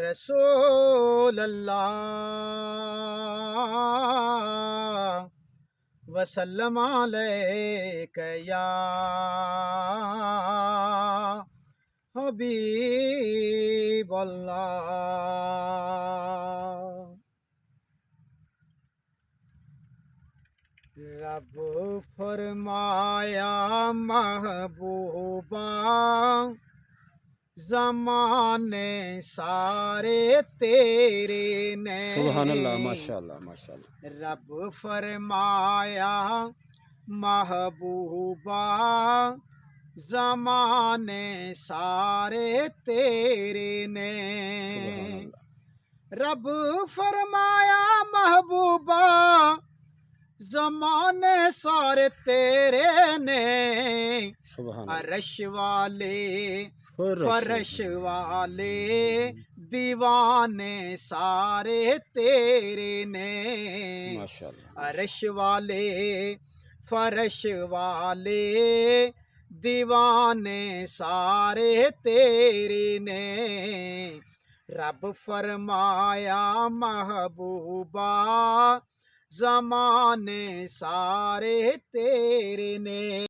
रसूल अल्लाह वसल्लम अलैका या हबीब अल्लाह। रब फरमाया महबूबा ज़माने सारे तेरे ने। सुभान अल्लाह, माशाअल्लाह माशाअल्लाह। रब फरमाया महबूबा ज़माने सारे तेरे ने। सुभान अल्लाह। रब फरमाया महबूबा ज़माने सारे तेरे ने। सुभान अरश वाले अल्लाह। फरश वाले दीवाने सारे तेरे ने। माशाअल्लाह। अरश वाले फरश वाले दीवाने सारे तेरे ने। रब फरमाया महबूबा ज़माने सारे तेरे ने।